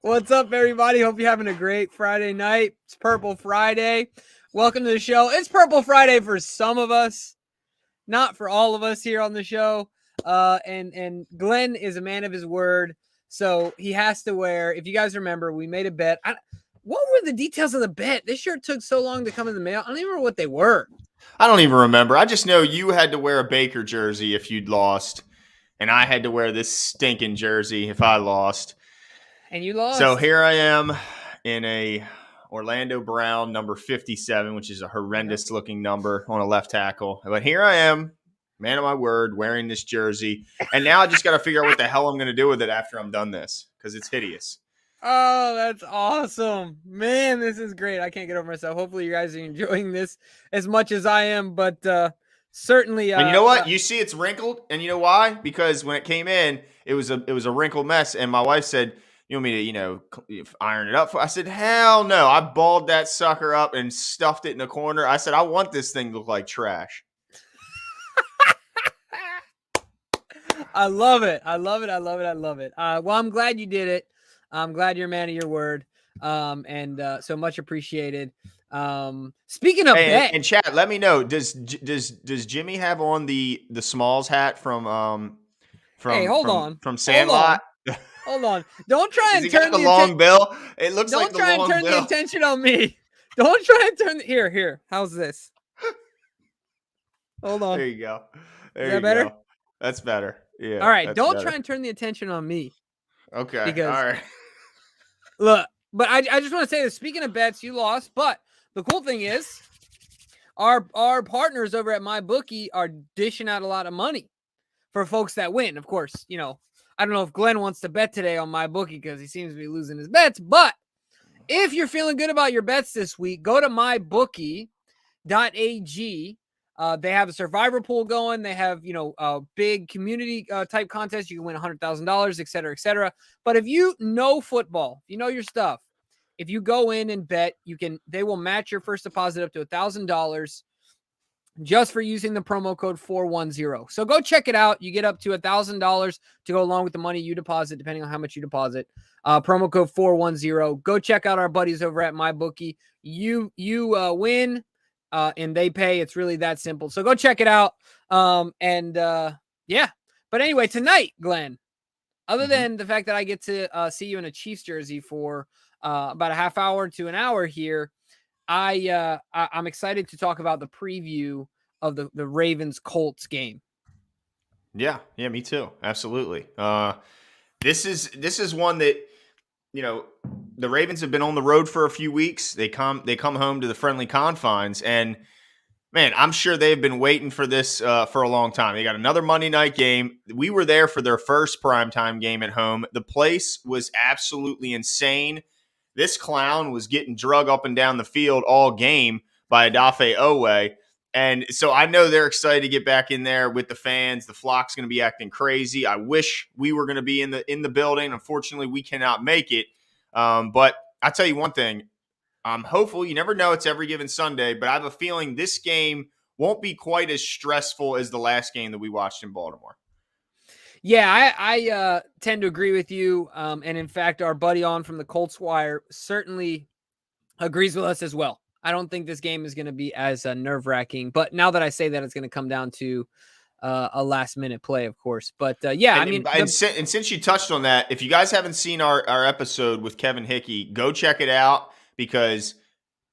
What's up, everybody? Hope you're having a great Friday night. It's Purple Friday. Welcome to the show. It's Purple Friday for some of us, not for all of us here on the show. And Glenn is a man of his word, so he has to wear. If you guys remember, we made a bet. What were the details of the bet? This shirt took so long to come in the mail. I don't even remember what they were. I don't even remember. I just know you had to wear a Baker jersey if you'd lost, and I had to wear this stinking jersey if I lost. And you lost. So here I am in a Orlando Brown number 57, which is a horrendous looking number on a left tackle. But here I am, man of my word, wearing this jersey. And now I just got to figure out what the hell I'm going to do with it after I'm done this because it's hideous. Oh, that's awesome. Man, this is great. I can't get over myself. Hopefully you guys are enjoying this as much as I am, but certainly And you know what? You see it's wrinkled, and you know why? Because when it came in, it was a wrinkled mess, and my wife said, "You want me to, iron it up?" I said, "Hell no!" I balled that sucker up and stuffed it in the corner. I said, "I want this thing to look like trash." I love it. I love it. I love it. I love it. Well, I'm glad you did it. I'm glad you're a man of your word. And so much appreciated. Speaking of bet, and chat, let me know. Does Jimmy have on the Smalls hat from Sandlot? Hold on. Don't try and turn the long bill. It looks like the long bill. Don't try and turn the attention on me. Don't try and turn here. How's this? Hold on. There you go. Is that better? Go. That's better. Yeah. All right. Don't try and turn the attention on me. Okay. Because, all right. Look, but I just want to say that speaking of bets, you lost. But the cool thing is, our partners over at MyBookie are dishing out a lot of money for folks that win. Of course, I don't know if Glenn wants to bet today on MyBookie because he seems to be losing his bets. But if you're feeling good about your bets this week, go to mybookie.ag. They have a survivor pool going. They have, a big community type contest. You can win $100,000, et cetera, et cetera. But if you know football, you know your stuff, if you go in and bet, they will match your first deposit up to $1,000 just for using the promo code 410. So go check it out. You get up to $1,000 to go along with the money you deposit, depending on how much you deposit. Promo code 410. Go check out our buddies over at MyBookie. You win. And they pay. It's really that simple. So go check it out. Yeah. But anyway, tonight, Glenn, other than the fact that I get to see you in a Chiefs jersey for about a half hour to an hour here, I'm excited to talk about the preview of the Ravens Colts game. Yeah, me too. Absolutely. This is one that, the Ravens have been on the road for a few weeks. They come home to the friendly confines, and man, I'm sure they've been waiting for this for a long time. They got another Monday night game. We were there for their first primetime game at home. The place was absolutely insane. This clown was getting drug up and down the field all game by Odafe Oweh. And so I know they're excited to get back in there with the fans. The flock's going to be acting crazy. I wish we were going to be in the building. Unfortunately, we cannot make it. But I'll tell you one thing. I'm hopeful. You never know. It's every given Sunday. But I have a feeling this game won't be quite as stressful as the last game that we watched in Baltimore. Yeah, I tend to agree with you. And in fact, our buddy on from the Colts Wire certainly agrees with us as well. I don't think this game is going to be as nerve-wracking. But now that I say that, it's going to come down to a last-minute play, of course. But, yeah, and since you touched on that, if you guys haven't seen our episode with Kevin Hickey, go check it out because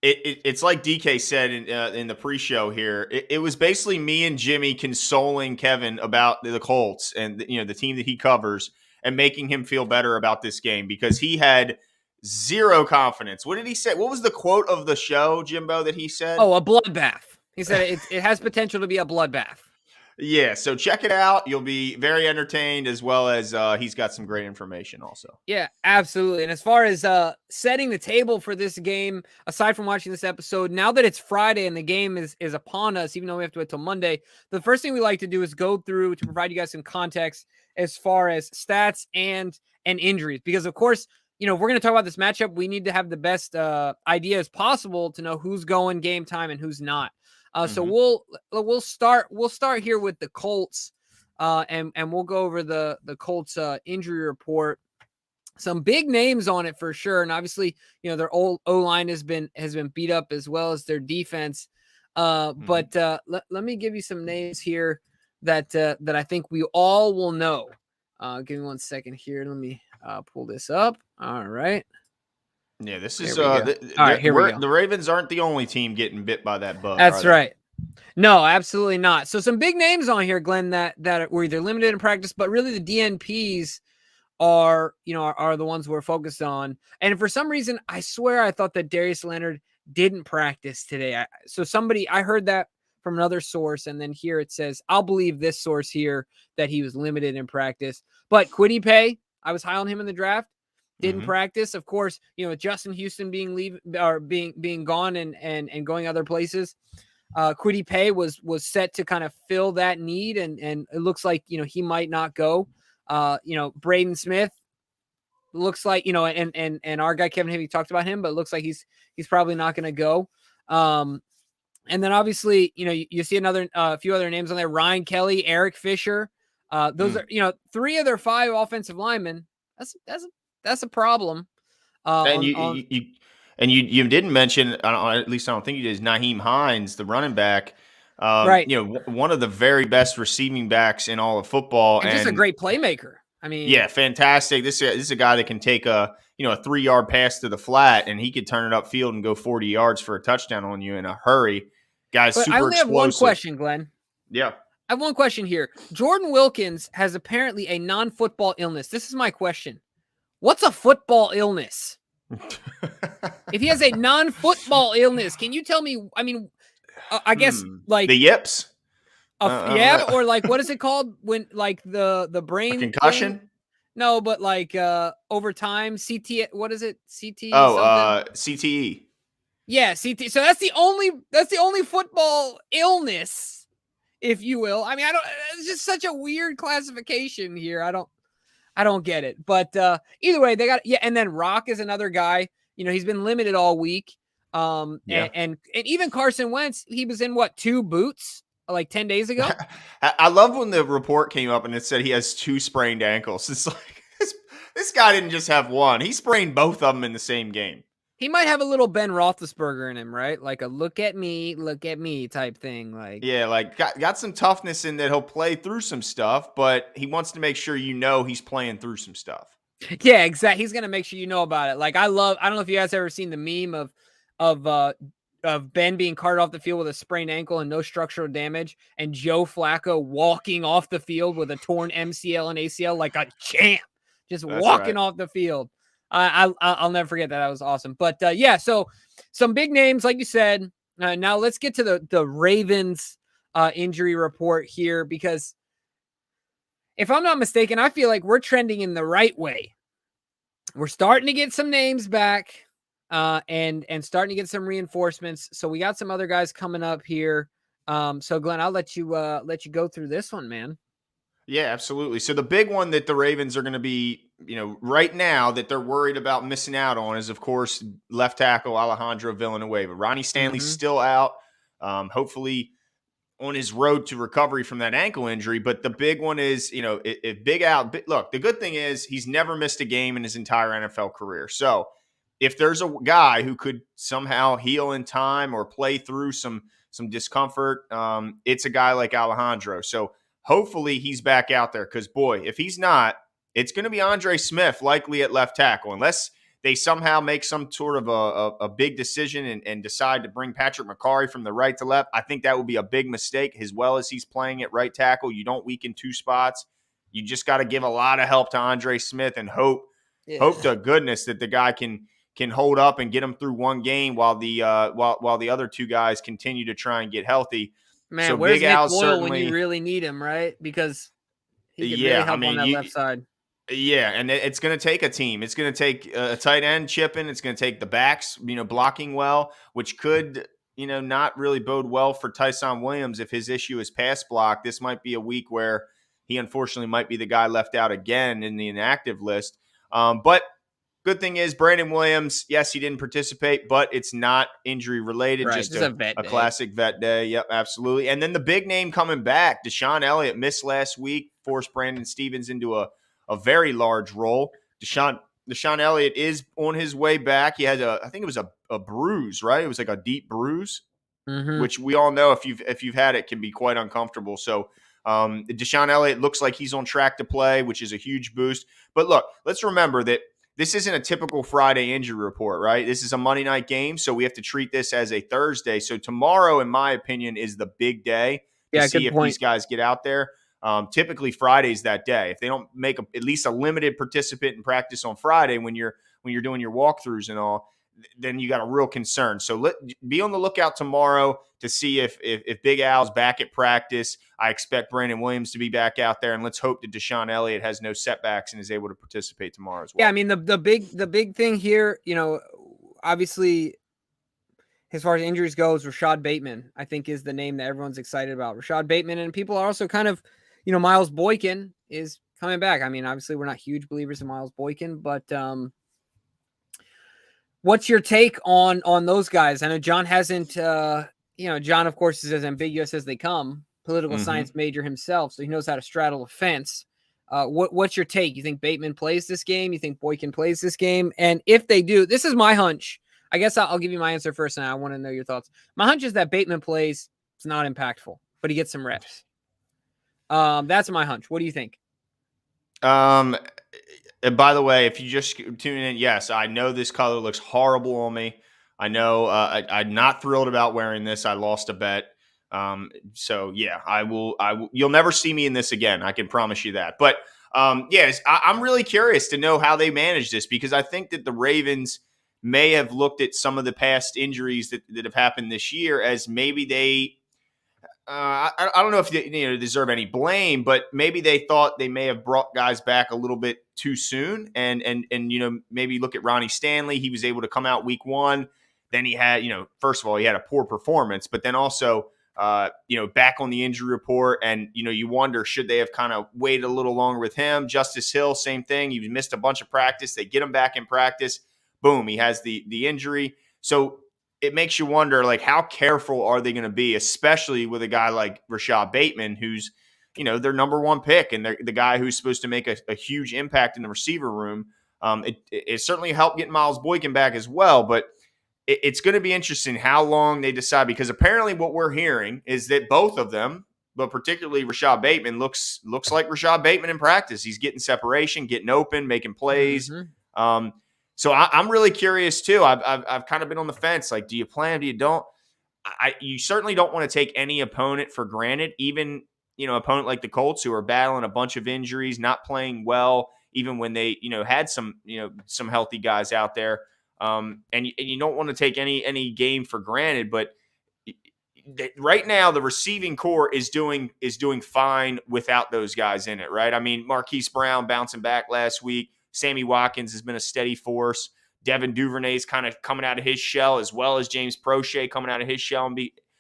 it's like DK said in the pre-show here. It was basically me and Jimmy consoling Kevin about the Colts and the team that he covers and making him feel better about this game because he had zero confidence. What did he say? What was the quote of the show, Jimbo, that he said? Oh, a bloodbath. He said it has potential to be a bloodbath. Yeah, so check it out. You'll be very entertained as well as he's got some great information also. Yeah, absolutely. And as far as setting the table for this game, aside from watching this episode, now that it's Friday and the game is upon us, even though we have to wait till Monday, the first thing we like to do is go through to provide you guys some context as far as stats and injuries. Because, of course, if we're going to talk about this matchup, we need to have the best idea as possible to know who's going game time and who's not. So we'll start here with the Colts, and we'll go over the Colts injury report. some big names on it for sure. And obviously, their old O-line has been beat up as well as their defense. But let me give you some names here that I think we all will know. Give me 1 second here. Let me pull this up. All right. Yeah, this There is we go. All right, here we go. the Ravens aren't the only team getting bit by that bug, are That's they? right. No, absolutely not. So some big names on here, Glenn, that were either limited in practice, but really the DNPs are the ones we're focused on. And for some reason, I swear I thought that Darius Leonard didn't practice today. I heard that from another source, and then here it says, I'll believe this source here that he was limited in practice. But Kwity Paye, I was high on him in the draft. Didn't practice. Of course, Justin Houston being gone and going other places. Kwity Paye was set to kind of fill that need, and it looks like he might not go. Braden Smith looks like and our guy Kevin Hivey talked about him, but it looks like he's probably not going to go. And then obviously you see another few other names on there: Ryan Kelly, Eric Fisher. Those are 3 of their 5 offensive linemen. That's a problem. And you didn't mention, at least I don't think you did, is Naheem Hines, the running back. Right. One of the very best receiving backs in all of football, and just a great playmaker. I mean, yeah, fantastic. This is a guy that can take a 3-yard pass to the flat, and he could turn it upfield and go 40 yards for a touchdown on you in a hurry. Guy's super explosive. I only have one question, Glenn. Yeah. I have one question here. Jordan Wilkins has apparently a non-football illness. This is my question. What's a football illness? If he has a non-football illness, can you tell me? I mean, I guess like the yips. Yeah, or like what is it called when like the brain a concussion? Thing? No, but like over time, CT. What is it? CT. CTE. Yeah, CT. So that's the only football illness, if you will. I mean, it's just such a weird classification here. I don't get it. But either way, they got and then Rock is another guy. He's been limited all week. And even Carson Wentz, he was in 2 boots like 10 days ago. I love when the report came up and it said he has 2 sprained ankles. It's like this guy didn't just have one; he sprained both of them in the same game. He might have a little Ben Roethlisberger in him, right? Like a look at me type thing. Like, yeah, like got some toughness in that he'll play through some stuff, but he wants to make sure he's playing through some stuff. Yeah, exactly. He's gonna make sure you know about it. Like I don't know if you guys ever seen the meme of Ben being carted off the field with a sprained ankle and no structural damage, and Joe Flacco walking off the field with a torn MCL and ACL like a champ, just walking off the field. I'll never forget that. That was awesome. But yeah, so some big names, like you said. Now let's get to the Ravens injury report here, because if I'm not mistaken, I feel like we're trending in the right way. We're starting to get some names back, and starting to get some reinforcements. So we got some other guys coming up here. So Glenn, I'll let you go through this one, man. Yeah, absolutely. So the big one that the Ravens are going to be, right now that they're worried about missing out on is, of course, left tackle Alejandro Villanueva. Ronnie Stanley's still out, hopefully on his road to recovery from that ankle injury. But the big one is, if Big Al, look, the good thing is he's never missed a game in his entire NFL career. So if there's a guy who could somehow heal in time or play through some discomfort, it's a guy like Alejandro. So hopefully he's back out there, because, boy, if he's not, it's going to be Andre Smith likely at left tackle, unless they somehow make some sort of a big decision and decide to bring Patrick McCarry from the right to left. I think that would be a big mistake, as well as he's playing at right tackle. You don't weaken 2 spots. You just got to give a lot of help to Andre Smith and hope to goodness that the guy can hold up and get him through one game while the other 2 guys continue to try and get healthy. Man, so where's Big Al Nick Boyle certainly, when you really need him, right? Because he can really help on that left side. Yeah, and it's going to take a team. It's going to take a tight end chipping. It's going to take the backs, blocking well, which could, not really bode well for Tyson Williams if his issue is pass block. This might be a week where he unfortunately might be the guy left out again in the inactive list. But good thing is Brandon Williams, yes, he didn't participate, but it's not injury related. Right, just a classic vet day. Yep, absolutely. And then the big name coming back, Deshaun Elliott missed last week, forced Brandon Stevens into a very large role. Deshaun Deshaun Elliott is on his way back. He had I think it was a bruise, right? It was like a deep bruise, Mm-hmm. which we all know if you've had it can be quite uncomfortable. So Deshaun Elliott looks like he's on track to play, which is a huge boost. But look, let's remember that this isn't a typical Friday injury report, right? This is a Monday night game, so we have to treat this as a Thursday. So tomorrow, in my opinion, is the big day to Yeah, see good if point. these guys get out there. Typically, Friday's that day. If they don't make at least a limited participant in practice on Friday when you're doing your walkthroughs and all, then you got a real concern. So be on the lookout tomorrow to see if Big Al's back at practice. I expect Brandon Williams to be back out there, and let's hope that Deshaun Elliott has no setbacks and is able to participate tomorrow as well. Yeah, I mean the big thing here, obviously, as far as injuries goes, Rashad Bateman, I think, is the name that everyone's excited about. Rashad Bateman, and people are also kind of, Miles Boykin is coming back. I mean, obviously, we're not huge believers in Miles Boykin, but what's your take on those guys? I know John hasn't, John, of course, is as ambiguous as they come. Political science major himself, so he knows how to straddle a fence. What's your take? You think Bateman plays this game? You think Boykin plays this game? And if they do, this is my hunch. I guess I'll give you my answer first, and I want to know your thoughts. My hunch is that Bateman plays. It's not impactful, but he gets some reps. That's my hunch. What do you think? And by the way, if you just tune in, yes, I know this color looks horrible on me. I know I'm not thrilled about wearing this. I lost a bet. So yeah, I will. You'll never see me in this again. I can promise you that. But yes, I'm really curious to know how they manage this, because I think that the Ravens may have looked at some of the past injuries that have happened this year as maybe they. I don't know if they deserve any blame, but maybe they thought they may have brought guys back a little bit too soon, and maybe look at Ronnie Stanley. He was able to come out week one. Then he had first of all he had a poor performance, but then also back on the injury report, and you wonder, should they have kind of waited a little longer with him? Justice Hill, same thing. He missed a bunch of practice. They get him back in practice. Boom, he has the injury. So it makes you wonder, like, how careful are they going to be, especially with a guy like Rashad Bateman, who's, their number one pick and the guy who's supposed to make a huge impact in the receiver room. It certainly helped get Miles Boykin back as well, but it's going to be interesting how long they decide, because apparently what we're hearing is that both of them, but particularly Rashad Bateman, looks like Rashad Bateman in practice. He's getting separation, getting open, making plays. Mm-hmm. So I'm really curious too. I've kind of been on the fence. Like, do you plan? Do you don't? You certainly don't want to take any opponent for granted. Even opponent like the Colts, who are battling a bunch of injuries, not playing well, even when they had some healthy guys out there. And you don't want to take any game for granted. But right now, the receiving core is doing fine without those guys in it. Right? I mean, Marquise Brown bouncing back last week. Sammy Watkins has been a steady force. Devin Duvernay's kind of coming out of his shell, as well as James Prochet coming out of his shell.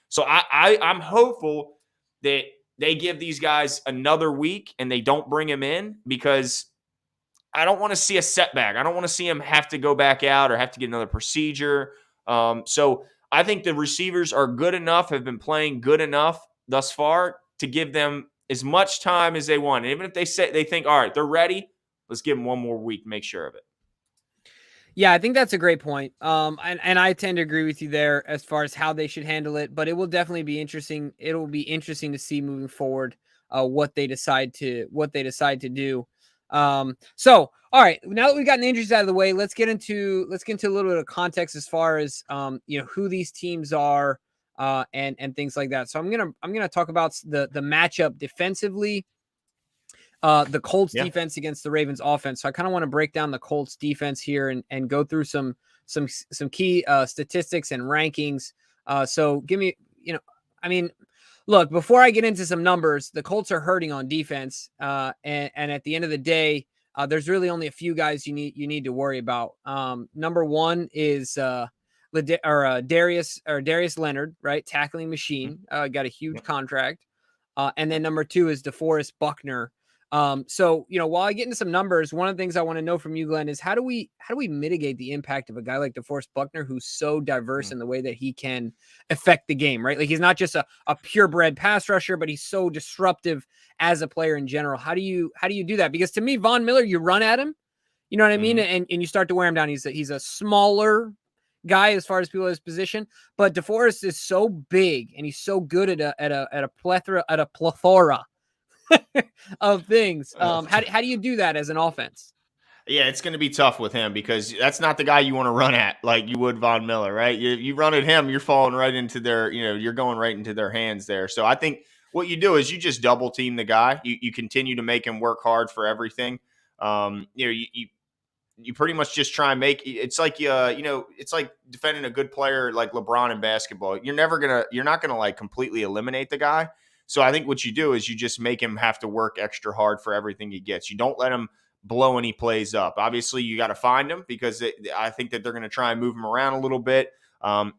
So I'm hopeful that they give these guys another week and they don't bring him in, because I don't want to see a setback. I don't want to see him have to go back out or have to get another procedure. So I think the receivers are good enough, have been playing good enough thus far to give them as much time as they want. And even if they think, all right, they're ready, let's give them one more week to make sure of it. Yeah, I think that's a great point. And I tend to agree with you there as far as how they should handle it, but it will definitely be interesting. It will be interesting to see moving forward what they decide to do. So all right, now that we've gotten the injuries out of the way, let's get into a little bit of context as far as who these teams are and things like that. So I'm gonna talk about the matchup defensively. The Colts defense against the Ravens offense. So I kind of want to break down the Colts defense here and go through some key statistics and rankings. So give me, look, before I get into some numbers, the Colts are hurting on defense. And at the end of the day, there's really only a few guys you need to worry about. Number one is Darius Leonard, right? Tackling machine, got a huge contract. And then number two is DeForest Buckner. So, while I get into some numbers, one of the things I want to know from you, Glenn, is how do we mitigate the impact of a guy like DeForest Buckner, who's so diverse in the way that he can affect the game, right? Like, he's not just a purebred pass rusher, but he's so disruptive as a player in general. How do you do that? Because to me, Von Miller, you run at him, You know what I mean? Mhm. And you start to wear him down. He's a smaller guy as far as people at his position, but DeForest is so big and he's so good at a plethora of things. Uh, How do you do that as an offense? Yeah, it's going to be tough with him because that's not the guy you want to run at like you would Von Miller, right? You run at him, you're falling right into their, you're going right into their hands there. So I think what you do is you just double team the guy. You continue to make him work hard for everything. You pretty much just try and make it's like it's like defending a good player like LeBron in basketball. You're not gonna like completely eliminate the guy. So I think what you do is you just make him have to work extra hard for everything he gets. You don't let him blow any plays up. Obviously, you got to find him because I think that they're going to try and move him around a little bit. But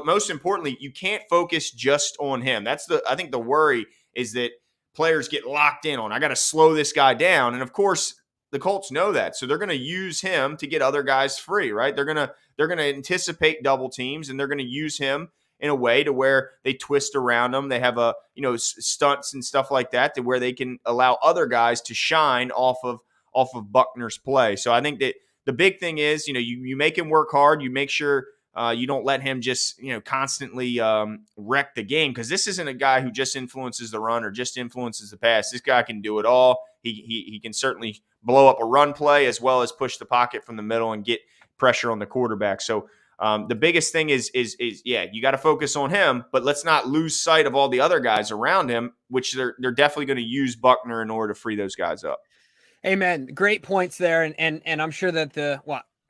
most importantly, you can't focus just on him. I think the worry is that players get locked in on. I got to slow this guy down, and of course the Colts know that, so they're going to use him to get other guys free, right? They're going to anticipate double teams, and they're going to use him in a way to where they twist around them. They have stunts and stuff like that to where they can allow other guys to shine off of Buckner's play. So I think that the big thing is, you make him work hard. You make sure you don't let him just, constantly wreck the game, because this isn't a guy who just influences the run or just influences the pass. This guy can do it all. He can certainly blow up a run play as well as push the pocket from the middle and get pressure on the quarterback. So the biggest thing is you got to focus on him, but let's not lose sight of all the other guys around him, which they're definitely going to use Buckner in order to free those guys up. Amen. Great points there, and I'm sure that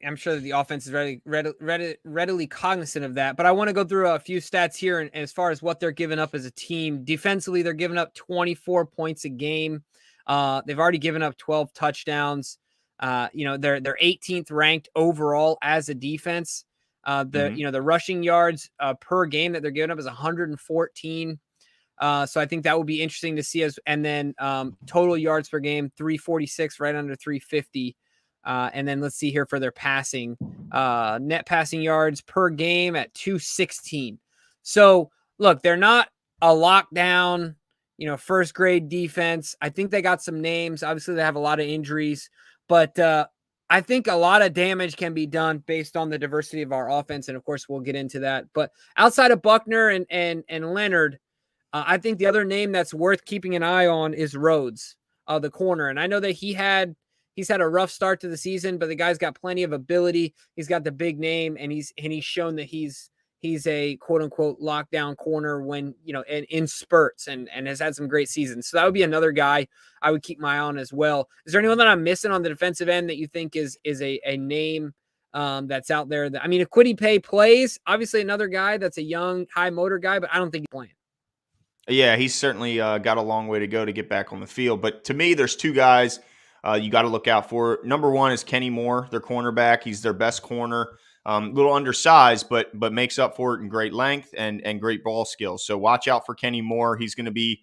I'm sure that the offense is readily cognizant of that. But I want to go through a few stats here, and as far as what they're giving up as a team defensively, they're giving up 24 points a game. They've already given up 12 touchdowns. They're 18th ranked overall as a defense. The rushing yards per game that they're giving up is 114. So I think that will be interesting to see and then total yards per game, 346, right under 350. And then let's see here for their passing, net passing yards per game at 216. So look, they're not a lockdown, first grade defense. I think they got some names. Obviously they have a lot of injuries, but I think a lot of damage can be done based on the diversity of our offense. And of course we'll get into that, but outside of Buckner and Leonard, I think the other name that's worth keeping an eye on is Rhodes, the corner. And I know that he's had a rough start to the season, but the guy's got plenty of ability. He's got the big name, and he's shown that he's a quote unquote lockdown corner when in spurts, and has had some great seasons. So that would be another guy I would keep my eye on as well. Is there anyone that I'm missing on the defensive end that you think is a name that's out there? That, I mean, if Kwity Paye plays, obviously another guy that's a young, high motor guy, but I don't think he's playing. Yeah, he's certainly got a long way to go to get back on the field. But to me, there's two guys you got to look out for. Number one is Kenny Moore, their cornerback. He's their best corner. A little undersized, but makes up for it in great length and great ball skills. So watch out for Kenny Moore. He's going to be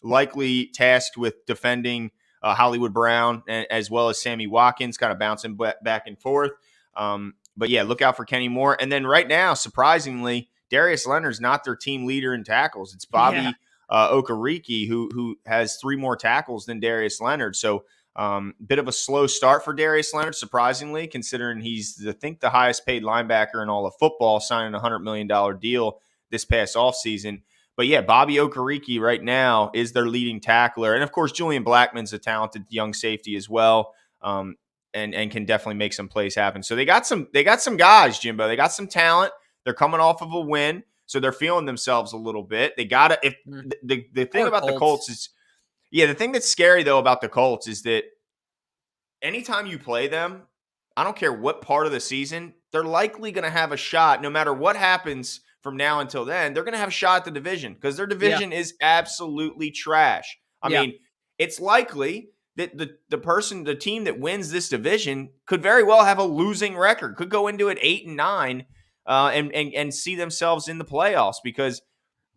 likely tasked with defending Hollywood Brown as well as Sammy Watkins, kind of bouncing back and forth. But yeah, look out for Kenny Moore. And then right now, surprisingly, Darius Leonard's not their team leader in tackles. It's Bobby Okereke who has 3 more tackles than Darius Leonard. So bit of a slow start for Darius Leonard, surprisingly, considering he's, I think, the highest paid linebacker in all of football, signing a $100 million deal this past offseason. But yeah, Bobby Okereke right now is their leading tackler. And of course, Julian Blackmon's a talented young safety as well. And can definitely make some plays happen. So they got some guys, Jimbo. They got some talent. They're coming off of a win, so they're feeling themselves a little bit. They got to. If the thing about the Colts is, the thing that's scary though about the Colts is that anytime you play them, I don't care what part of the season, they're likely going to have a shot. No matter what happens from now until then, they're going to have a shot at the division because their division is absolutely trash. I mean, it's likely that the team that wins this division could very well have a losing record, could go into it 8-9, and see themselves in the playoffs because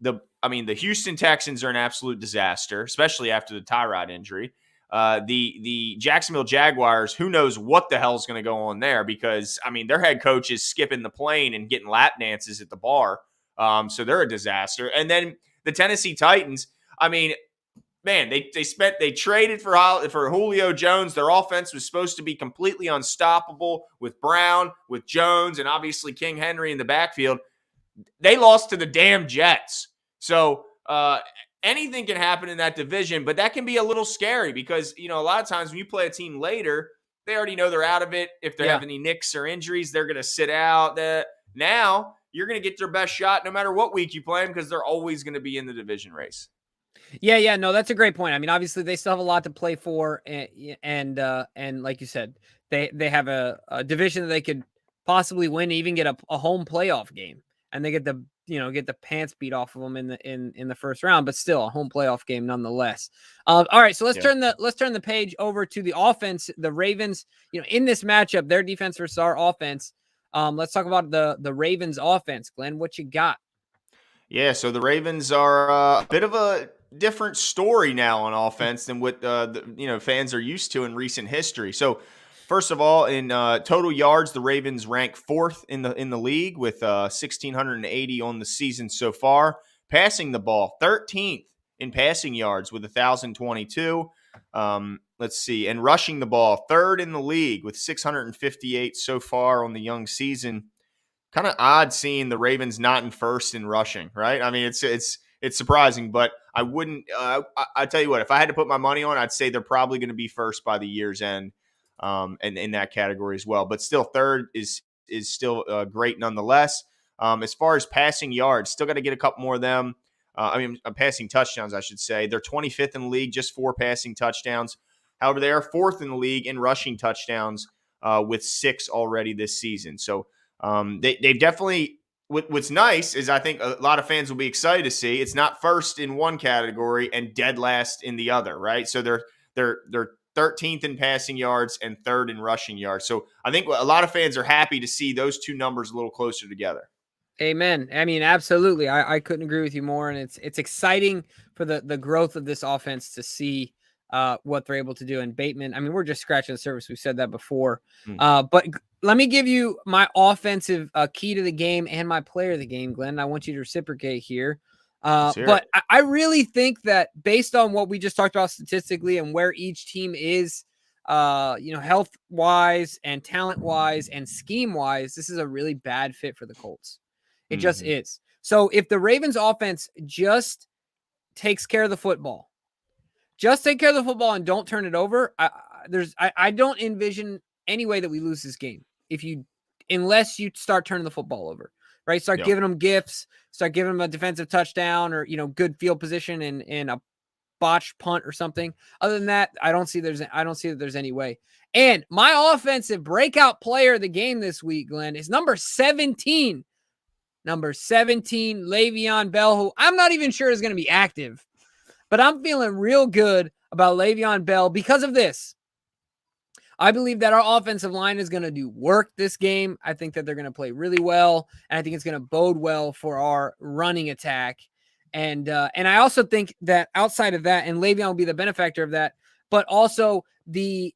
the Houston Texans are an absolute disaster, especially after the Tyrod injury. The Jacksonville Jaguars, who knows what the hell's going to go on there because, their head coach is skipping the plane and getting lap dances at the bar. So they're a disaster. And then the Tennessee Titans, man, they traded for Julio Jones. Their offense was supposed to be completely unstoppable with Brown, with Jones, and obviously King Henry in the backfield. They lost to the damn Jets. So anything can happen in that division, but that can be a little scary because, a lot of times when you play a team later, they already know they're out of it. If they have any nicks or injuries, they're going to sit out. Now you're going to get their best shot no matter what week you play them because they're always going to be in the division race. Yeah, no, that's a great point. I mean, obviously they still have a lot to play for, and like you said, they have a division that they could possibly win, even get a home playoff game, and they get the pants beat off of them in the first round, but still a home playoff game nonetheless. All right, so let's turn the page over to the offense. The Ravens, in this matchup, their defense versus our offense. Let's talk about the Ravens offense. Glenn, what you got? Yeah, so the Ravens are a bit of a different story now on offense than what fans are used to in recent history. So, first of all, in total yards, the Ravens rank fourth in the league with 1,680 on the season so far. Passing the ball, 13th in passing yards with 1,022. Let's see, and rushing the ball, third in the league with 658 so far on the young season. Kind of odd seeing the Ravens not in first in rushing, right? I mean, it's surprising, but I wouldn't. I tell you what, if I had to put my money on, I'd say they're probably going to be first by the year's end, and in that category as well. But still, third is still great nonetheless. As far as passing yards, still got to get a couple more of them. Passing touchdowns, I should say. They're 25th in the league, just 4 passing touchdowns. However, they are 4th in the league in rushing touchdowns with 6 already this season. So. They've definitely. What's nice is I think a lot of fans will be excited to see it's not first in one category and dead last in the other, right? So they're 13th in passing yards and 3rd in rushing yards. So I think a lot of fans are happy to see those two numbers a little closer together. Amen. I mean, absolutely. I couldn't agree with you more, and it's exciting for the growth of this offense to see what they're able to do. And Bateman, I mean, we're just scratching the surface. We've said that before. But let me give you my offensive key to the game and my player of the game, Glenn. I want you to reciprocate here. But I really think that based on what we just talked about statistically and where each team is, health wise and talent wise and scheme wise, this is a really bad fit for the Colts. It just is. So if the Ravens offense just takes care of the football, and don't turn it over, I don't envision any way that we lose this game unless you start turning the football over, right? Start giving them gifts, start giving them a defensive touchdown or, good field position in a botched punt or something. Other than that, I don't see that there's any way. And my offensive breakout player of the game this week, Glenn, is number 17. Number 17, Le'Veon Bell, who I'm not even sure is going to be active. But I'm feeling real good about Le'Veon Bell because of this. I believe that our offensive line is going to do work this game. I think that they're going to play really well, and I think it's going to bode well for our running attack. And I also think that outside of that, and Le'Veon will be the benefactor of that, but also the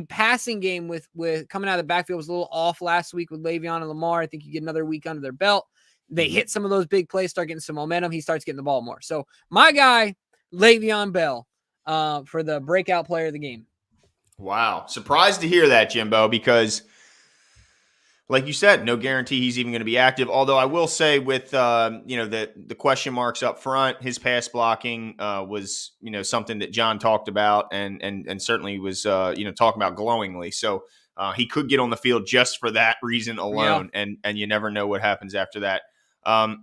passing game with coming out of the backfield was a little off last week with Le'Veon and Lamar. I think you get another week under their belt. They hit some of those big plays, start getting some momentum. He starts getting the ball more. So my guy, Le'Veon Bell, for the breakout player of the game. Wow. Surprised to hear that, Jimbo, because like you said, no guarantee he's even going to be active. Although I will say with, the question marks up front, his pass blocking was, something that John talked about and certainly was, talking about glowingly. So he could get on the field just for that reason alone. Yeah. And you never know what happens after that.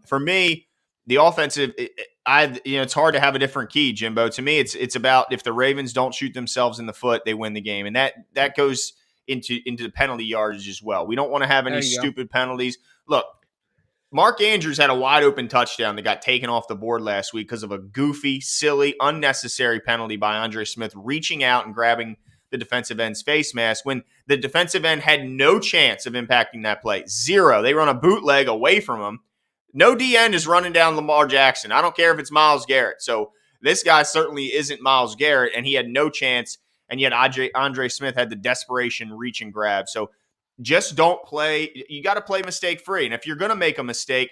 For me, the offensive, it's hard to have a different key, Jimbo. To me, it's about if the Ravens don't shoot themselves in the foot, they win the game, and that goes into the penalty yardage as well. We don't want to have any stupid penalties. Look, Mark Andrews had a wide open touchdown that got taken off the board last week because of a goofy, silly, unnecessary penalty by Andre Smith reaching out and grabbing the defensive end's face mask when the defensive end had no chance of impacting that play. Zero. They run a bootleg away from him. No D-end is running down Lamar Jackson. I don't care if it's Myles Garrett. So this guy certainly isn't Myles Garrett, and he had no chance, and yet Andre Smith had the desperation reach and grab. So just don't play. You got to play mistake-free. And if you're going to make a mistake,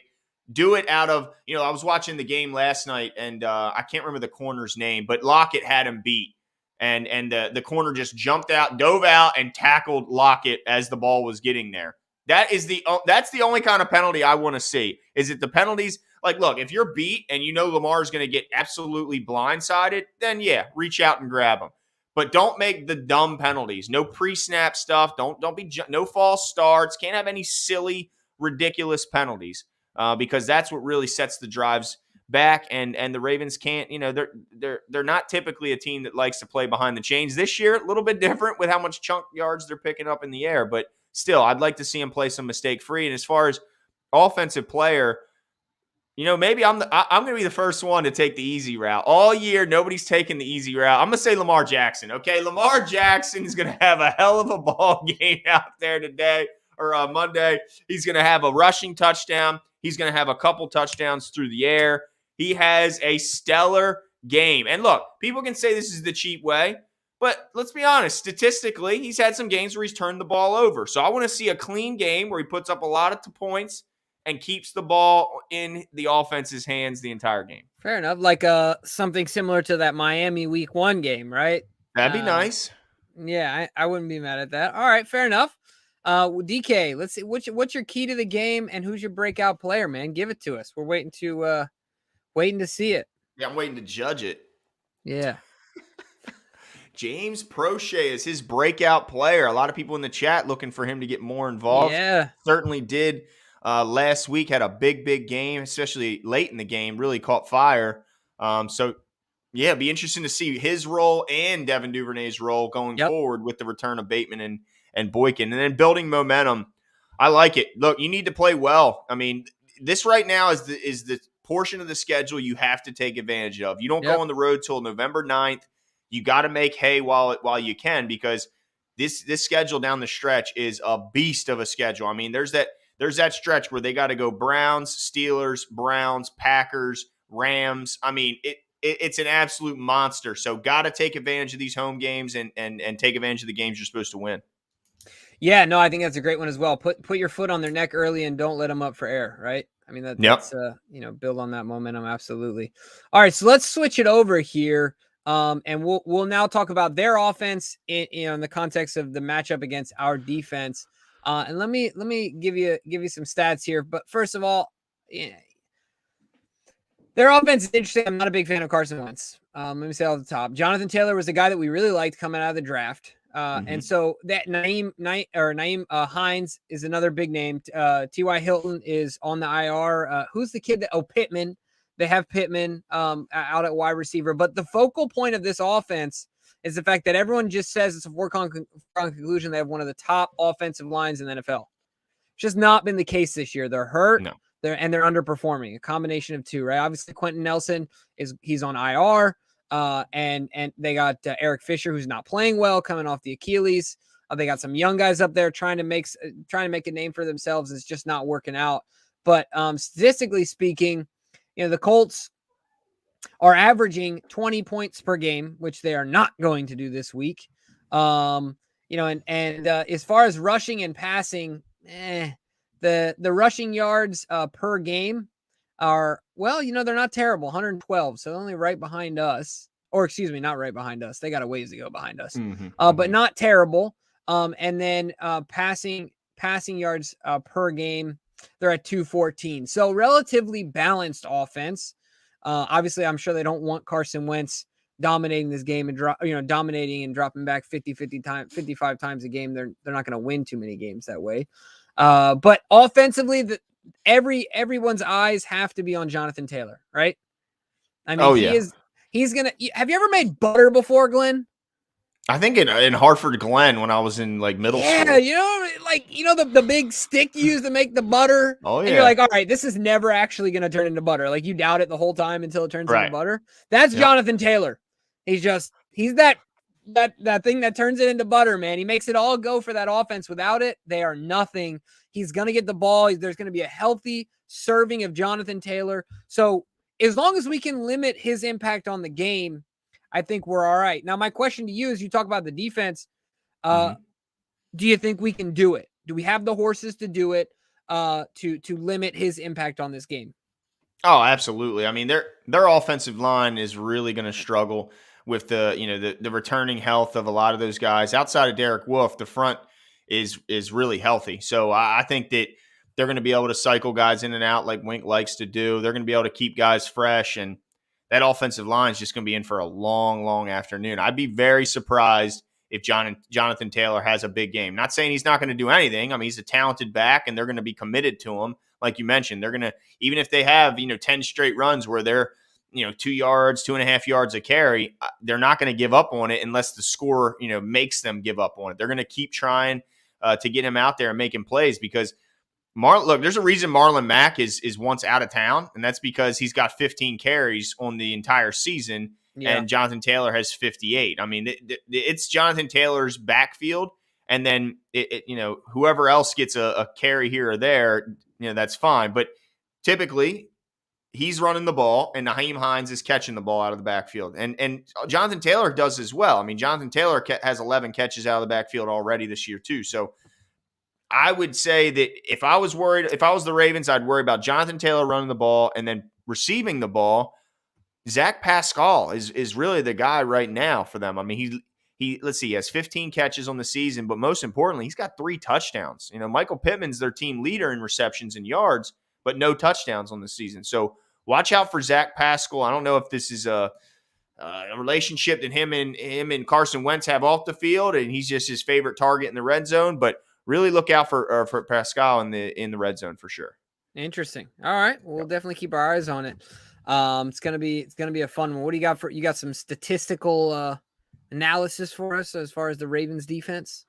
Do it out of, I was watching the game last night, and I can't remember the corner's name, but Lockett had him beat. And the corner just jumped out, dove out, and tackled Lockett as the ball was getting there. That's the only kind of penalty I want to see. Is it the penalties? Like, look, if you're beat and you know Lamar's going to get absolutely blindsided, then yeah, reach out and grab him. But don't make the dumb penalties. No pre-snap stuff. Don't be no false starts. Can't have any silly, ridiculous penalties because that's what really sets the drives back. And the Ravens can't. They're not typically a team that likes to play behind the chains. This year, a little bit different with how much chunk yards they're picking up in the air, but still, I'd like to see him play some mistake-free. And as far as offensive player, maybe I'm going to be the first one to take the easy route. All year, nobody's taking the easy route. I'm going to say Lamar Jackson, okay? Lamar Jackson is going to have a hell of a ball game out there today or Monday. He's going to have a rushing touchdown. He's going to have a couple touchdowns through the air. He has a stellar game. And look, people can say this is the cheap way, but let's be honest. Statistically, he's had some games where he's turned the ball over. So I want to see a clean game where he puts up a lot of points and keeps the ball in the offense's hands the entire game. Fair enough. Like something similar to that Miami Week 1 game, right? That'd be nice. Yeah, I wouldn't be mad at that. All right, fair enough. DK, let's see what's your key to the game and who's your breakout player, man? Give it to us. We're waiting to see it. Yeah, I'm waiting to judge it. Yeah. James Prochet is his breakout player. A lot of people in the chat looking for him to get more involved. Yeah. Certainly did. Last week had a big game, especially late in the game, really caught fire. So yeah, it'd be interesting to see his role and Devin Duvernay's role going forward with the return of Bateman and Boykin. And then building momentum. I like it. Look, you need to play well. I mean, this right now is the portion of the schedule you have to take advantage of. You don't go on the road till November 9th. You got to make hay while you can, because this schedule down the stretch is a beast of a schedule. I mean, there's that stretch where they got to go Browns, Steelers, Browns, Packers, Rams. I mean, it's an absolute monster. So got to take advantage of these home games and take advantage of the games you're supposed to win. Yeah, no, I think that's a great one as well. Put your foot on their neck early and don't let them up for air, right? I mean, that's build on that momentum. Absolutely. All right, so let's switch it over here. And we'll now talk about their offense in the context of the matchup against our defense. And let me give you some stats here. But first of all, their offense is interesting. I'm not a big fan of Carson Wentz. Let me say off the top, Jonathan Taylor was a guy that we really liked coming out of the draft. And so that Naeem Hines is another big name. T.Y. Hilton is on the IR. Who's the kid Pittman? They have Pittman out at wide receiver. But the focal point of this offense is the fact that everyone just says it's a foregone conclusion they have one of the top offensive lines in the NFL. It's just not been the case this year. They're hurt. No. They're underperforming. A combination of two, right? Obviously, Quentin Nelson he's on IR. And they got Eric Fisher, who's not playing well, coming off the Achilles. They got some young guys up there trying to make a name for themselves. It's just not working out. But statistically speaking, the Colts are averaging 20 points per game, which they are not going to do this week. And as far as rushing and passing, the rushing yards per game are, they're not terrible, 112. So only right behind us, or excuse me, not right behind us. They got a ways to go behind us, but not terrible. And then passing yards per game, they're at 214. So relatively balanced offense. Obviously, I'm sure they don't want Carson Wentz dominating this game and dominating and dropping back 55 times a game. They're not going to win too many games that way. But offensively, everyone's eyes have to be on Jonathan Taylor, right? I mean, he's going to. Have you ever made butter before, Glenn? I think in Hartford Glen when I was in middle school. Yeah, the big stick you use to make the butter. Oh yeah. And you're like, all right, this is never actually going to turn into butter. Like you doubt it the whole time until it turns into butter. That's Jonathan Taylor. He's that thing that turns it into butter, man. He makes it all go for that offense. Without it, they are nothing. He's going to get the ball. There's going to be a healthy serving of Jonathan Taylor. So as long as we can limit his impact on the game, I think we're all right. Now, my question to you is, you talk about the defense. Do you think we can do it? Do we have the horses to do it? to limit his impact on this game. Oh, absolutely. I mean, their offensive line is really going to struggle with the returning health of a lot of those guys. Outside of Derek Wolfe, the front is really healthy. So I think that they're going to be able to cycle guys in and out like Wink likes to do. They're going to be able to keep guys fresh, and that offensive line is just going to be in for a long, long afternoon. I'd be very surprised if Jonathan Taylor has a big game. Not saying he's not going to do anything. I mean, he's a talented back, and they're going to be committed to him. Like you mentioned, they're going to, even if they have 10 straight runs where they're 2 yards, 2.5 yards a carry, they're not going to give up on it unless the score makes them give up on it. They're going to keep trying to get him out there and making plays, because look, there's a reason Marlon Mack is once out of town, and that's because he's got 15 carries on the entire season, and Jonathan Taylor has 58. I mean, it's Jonathan Taylor's backfield, and then whoever else gets a carry here or there, that's fine. But typically, he's running the ball, and Nyheim Hines is catching the ball out of the backfield, and Jonathan Taylor does as well. I mean, Jonathan Taylor has 11 catches out of the backfield already this year too. So I would say that if I was the Ravens, I'd worry about Jonathan Taylor running the ball, and then receiving the ball, Zach Pascal is really the guy right now for them. I mean, he let's see, he has 15 catches on the season, but most importantly, he's got 3 touchdowns. Michael Pittman's their team leader in receptions and yards, but no touchdowns on the season. So watch out for Zach Pascal. I don't know if this is a relationship that him and Carson Wentz have off the field, and he's just his favorite target in the red zone, but really look out for Pascal in the red zone for sure. Interesting. All right, we'll definitely keep our eyes on it. It's gonna be a fun one. What do you got you got some statistical analysis for us as far as the Ravens defense?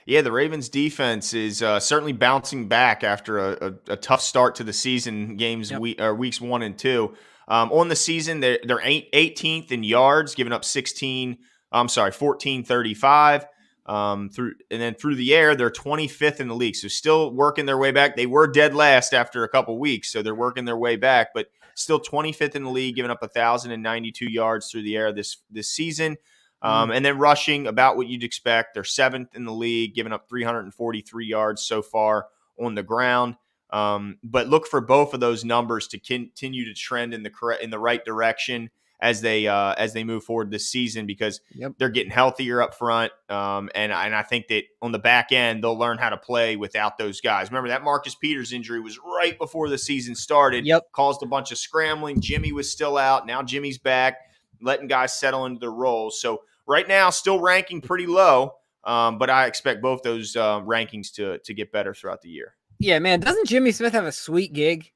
Yeah, the Ravens defense is certainly bouncing back after a tough start to the season, weeks 1 and 2. On the season, they're 18th in yards, giving up 1435. Through the air, they're 25th in the league. So still working their way back. They were dead last after a couple weeks, so they're working their way back, but still 25th in the league, giving up 1,092 yards through the air this season. And then rushing, about what you'd expect. They're 7th in the league, giving up 343 yards so far on the ground. But look for both of those numbers to continue to trend in the right direction as they move forward this season, because they're getting healthier up front. And I think that on the back end, they'll learn how to play without those guys. Remember, that Marcus Peters injury was right before the season started, caused a bunch of scrambling. Jimmy was still out. Now Jimmy's back, letting guys settle into their roles. So right now, still ranking pretty low, but I expect both those rankings to get better throughout the year. Yeah, man. Doesn't Jimmy Smith have a sweet gig?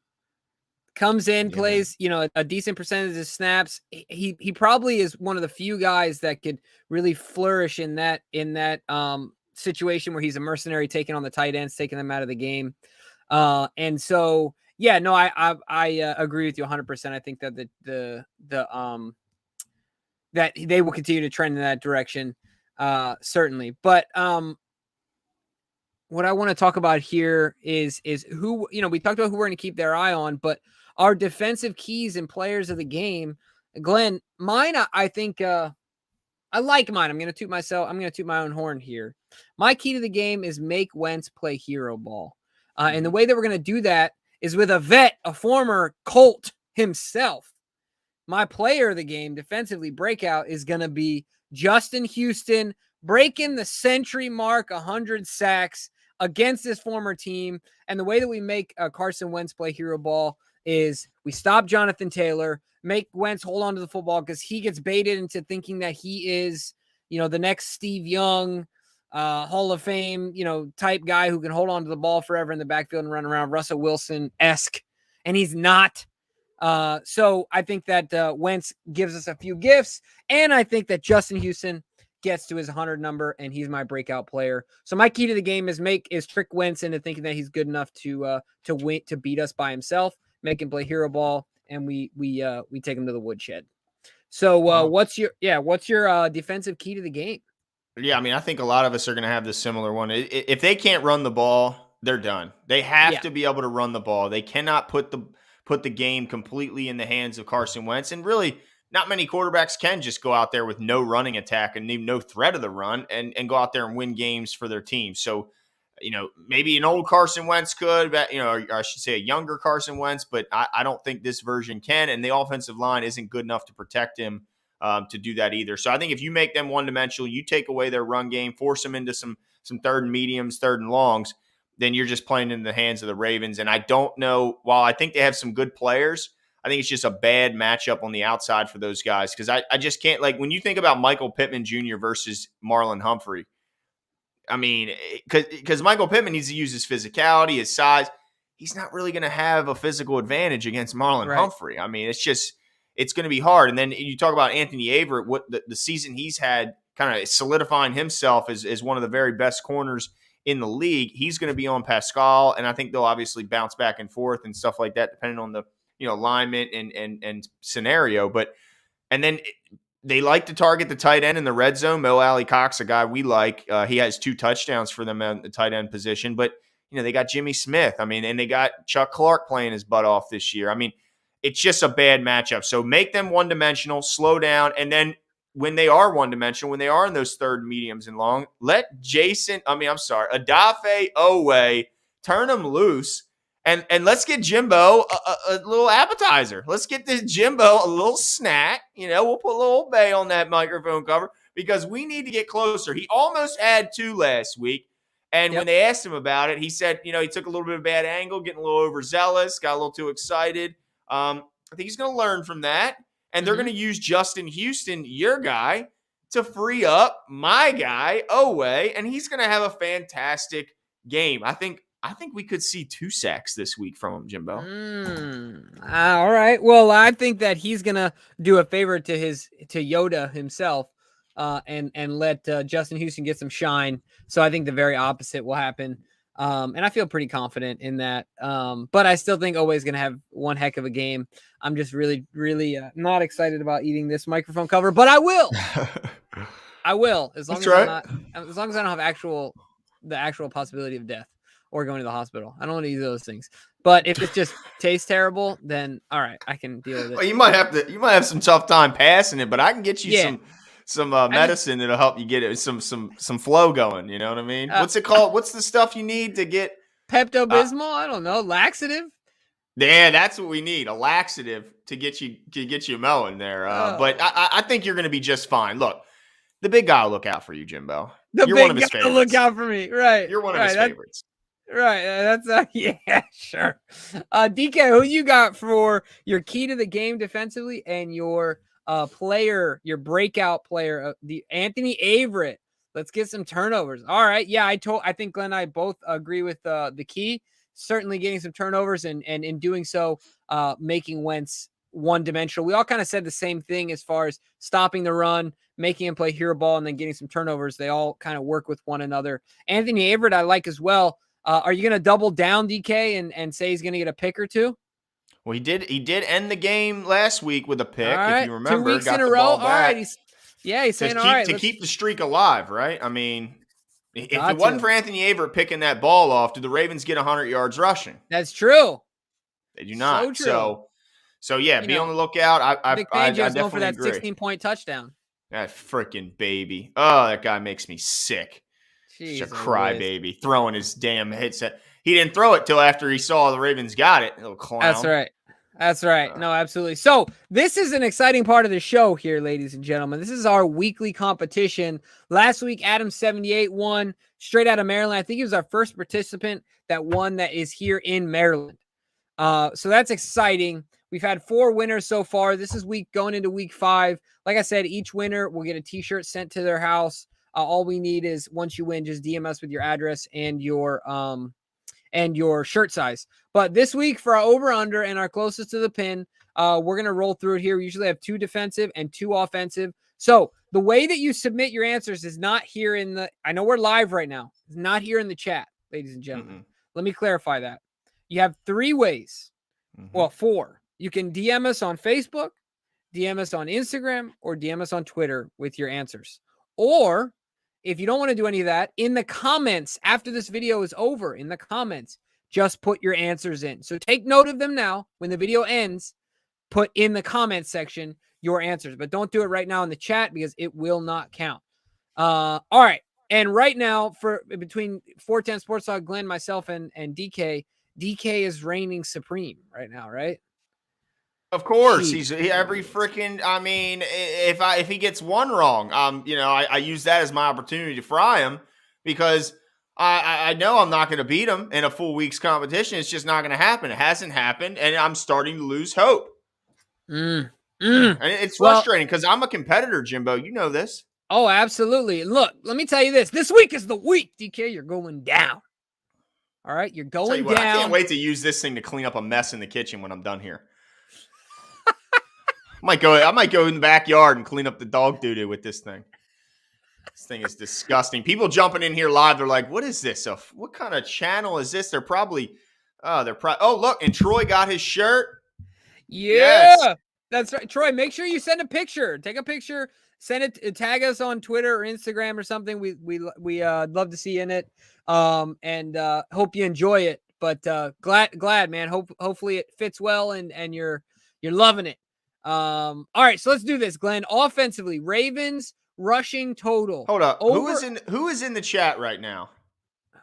Comes in, plays, a decent percentage of snaps. He probably is one of the few guys that could really flourish in that situation where he's a mercenary, taking on the tight ends, taking them out of the game. And so, yeah, no, I agree with you 100%. I think that that they will continue to trend in that direction, certainly. But what I want to talk about here is who, we talked about who we're going to keep their eye on, but our defensive keys and players of the game. Glenn, mine, I think I like mine. I'm going to toot my own horn here. My key to the game is make Wentz play hero ball. And the way that we're going to do that is with a vet, a former Colt himself. My player of the game, defensively breakout, is going to be Justin Houston, breaking the century mark, 100 sacks against this former team. And the way that we make Carson Wentz play hero ball is we stop Jonathan Taylor, make Wentz hold on to the football, because he gets baited into thinking that he is, the next Steve Young, Hall of Fame, type guy who can hold on to the ball forever in the backfield and run around, Russell Wilson-esque. And he's not. So I think that Wentz gives us a few gifts, and I think that Justin Houston gets to his 100 number, and he's my breakout player. So my key to the game is trick Wentz into thinking that he's good enough to beat us by himself, make him play hero ball, and we take him to the woodshed. So what's your defensive key to the game? Yeah, I mean, I think a lot of us are going to have this similar one. If they can't run the ball, they're done. They have to be able to run the ball. They cannot put the game completely in the hands of Carson Wentz. And really, not many quarterbacks can just go out there with no running attack and no threat of the run and go out there and win games for their team. So maybe an old Carson Wentz could, but, or I should say a younger Carson Wentz, but I don't think this version can. And the offensive line isn't good enough to protect him to do that either. So I think if you make them one-dimensional, you take away their run game, force them into some third and mediums, third and longs, then you're just playing in the hands of the Ravens. And I don't know, while I think they have some good players, I think it's just a bad matchup on the outside for those guys. Because I just can't, like, when you think about Michael Pittman Jr. versus Marlon Humphrey, I mean, because Michael Pittman needs to use his physicality, his size. He's not really going to have a physical advantage against Marlon Humphrey. I mean, it's going to be hard. And then you talk about Anthony Averett, what the season he's had, kind of solidifying himself as one of the very best corners in the league. He's going to be on Pascal, and I think they'll obviously bounce back and forth and stuff like that, depending on the alignment and scenario. But and then they like to target the tight end in the red zone. Mo Alley Cox, a guy we like. He has 2 touchdowns for them at the tight end position. But, they got Jimmy Smith. I mean, and they got Chuck Clark playing his butt off this year. I mean, it's just a bad matchup. So make them one-dimensional, slow down, and then when they are one-dimensional, when they are in those third mediums and long, let Odafe Owe turn them loose. And let's get Jimbo a little appetizer. Let's get this Jimbo a little snack. We'll put a little bay on that microphone cover because we need to get closer. He almost had 2 last week. And when they asked him about it, he said, he took a little bit of a bad angle, getting a little overzealous, got a little too excited. I think he's going to learn from that. And they're going to use Justin Houston, your guy, to free up my guy, Owe, and he's going to have a fantastic game. I think we could see 2 sacks this week from him, Jimbo. All right. Well, I think that he's gonna do a favor to Yoda himself, and let Justin Houston get some shine. So I think the very opposite will happen. And I feel pretty confident in that. But I still think Owe's gonna have one heck of a game. I'm just really, really not excited about eating this microphone cover, but I will. I will, as long as I don't have the actual possibility of death or going to the hospital. I don't want to eat those things. But if it just tastes terrible, then all right, I can deal with it. Well, you might have some tough time passing it, but I can get you some medicine that'll help you get it some flow going. You know what I mean? What's it called? What's the stuff you need to get Pepto-Bismol? I don't know. Laxative? Yeah, that's what we need. A laxative to get you mowing there. But I think you're going to be just fine. Look, the big guy will look out for you, Jimbo. You're one of his favorites. Look out for me, right? You're one of his favorites. Right. That's yeah, sure. DK, who you got for your key to the game defensively and your player, your breakout player, the Anthony Averett? Let's get some turnovers. All right. Yeah, I think Glenn and I both agree with the key. Certainly getting some turnovers and in doing so, making Wentz one-dimensional. We all kind of said the same thing as far as stopping the run, making him play hero ball, and then getting some turnovers. They all kind of work with one another. Anthony Averett I like as well. Are you going to double down, DK, and say he's going to get a pick or 2? Well, he did end the game last week with a pick, right. if you remember. 2 weeks got in a row. All right. He's saying, all right. To keep the streak alive, right? I mean, if it wasn't for Anthony Averett picking that ball off, do the Ravens get 100 yards rushing? That's true. They do not. So true. So yeah, be on the lookout. I definitely going for that agree. 16-point touchdown. That freaking baby. Oh, that guy makes me sick. He's a crybaby throwing his damn headset. He didn't throw it till after he saw the Ravens got it. Little clown. That's right. No, absolutely. So this is an exciting part of the show here, ladies and gentlemen. This is our weekly competition. Last week, Adam78 won straight out of Maryland. I think he was our first participant that won that is here in Maryland. So that's exciting. We've had 4 winners so far. This is going into week 5. Like I said, each winner will get a t-shirt sent to their house. All we need is, once you win, just DM us with your address and your shirt size. But this week, for our over-under and our closest to the pin, we're going to roll through it here. We usually have 2 defensive and 2 offensive. So the way that you submit your answers is not here I know we're live right now. It's not here in the chat, ladies and gentlemen. Let me clarify that. You have 3 ways. Well, 4. You can DM us on Facebook, DM us on Instagram, or DM us on Twitter with your answers. Or if you don't want to do any of that, in the comments after this video is over, in the comments, just put your answers in. So take note of them now. When the video ends, put in the comments section your answers. But don't do it right now in the chat because it will not count. All right. And right now, for between 410 Sports Talk, Glenn, myself, and DK, DK is reigning supreme right now, right? Of course, Jeez. every freaking. I mean, if he gets one wrong, I use that as my opportunity to fry him because I know I'm not going to beat him in a full week's competition. It's just not going to happen. It hasn't happened, and I'm starting to lose hope. Mm. And it's Well, frustrating because I'm a competitor, Jimbo. You know this. oh, absolutely. Look, let me tell you this. This week is the week, DK. You're going down. All right, you're Tell you going what, I down. can't wait to use this thing to clean up a mess in the kitchen when I'm done here. I might go in the backyard and clean up the dog doo-doo with this thing. This thing is disgusting. People jumping in here live, they're like, what is this? What kind of channel is this? Oh, look, and Troy got his shirt. Yeah, Yes. that's right. Troy, make sure you send a picture. Take a picture, send it, tag us on Twitter or Instagram or something. We love to see you in it. And hope you enjoy it. But glad, man. Hopefully it fits well and you're loving it. All right, so let's do this, Glenn. Offensively, Ravens rushing total. Hold up. Over. Who is in the chat right now?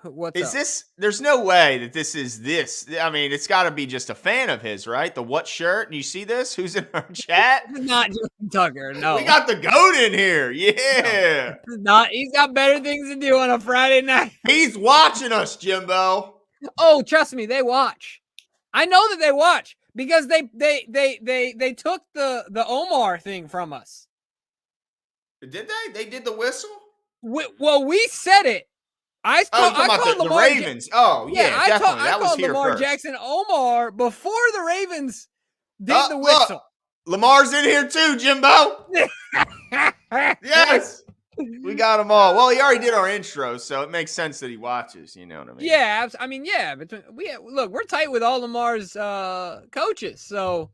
What's Is up? this? There's no way that this is this. I mean, it's got to be just a fan of his, right? The what shirt? You see this? Who's in our chat? Not Justin Tucker. No, We got the goat in here. Yeah, no, not. He's got better things to do on a Friday night. he's watching us, Jimbo. Oh, trust me, they watch. I know that they watch because they took the Omar thing from us. Did they? They did the whistle. We said it. I called the Lamar Ravens. Yeah, definitely. I that was called here Lamar first. Jackson Omar before the Ravens did the whistle. Look, Lamar's in here too, Jimbo. Yes. We got them all. Well, he already did our intro, so it makes sense that he watches. You know what I mean? Yeah, I mean, yeah. We're tight with all Lamar's coaches, so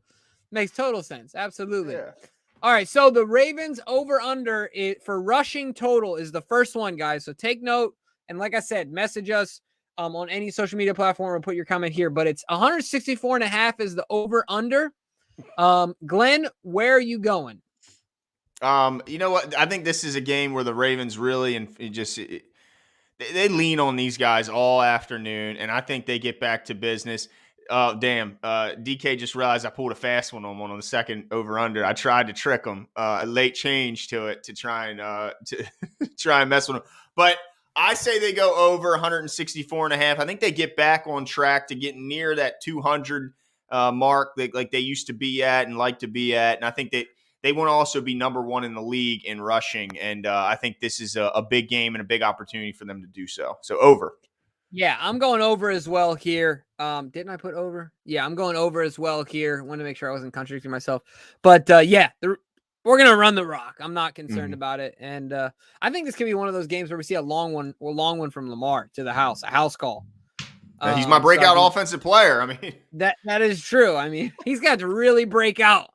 makes total sense. Absolutely. Yeah. All right, so the Ravens over under for rushing total is the first one, guys. So take note, and like I said, message us on any social media platform or put your comment here. But it's 164.5 is the over under. Glenn, where are you going? You know what? I think this is a game where the Ravens really they lean on these guys all afternoon, and I think they get back to business. DK just realized I pulled a fast one on the second over under. I tried to trick him, a late change to it to try and to try and mess with him. But I say they go over 164.5. I think they get back on track to get near that 200 mark like they used to be at and like to be at. And I think that they want to also be number one in the league in rushing. And I think this is a big game and a big opportunity for them to do so. So over. Yeah, I'm going over as well here. Didn't I put over? Yeah, I'm going over as well here. Want to make sure I wasn't contradicting myself. But yeah, we're going to run the rock. I'm not concerned about it. And I think this could be one of those games where we see a long one from Lamar to the house, a house call. He's my breakout offensive player. I mean, that is true. I mean, he's got to really break out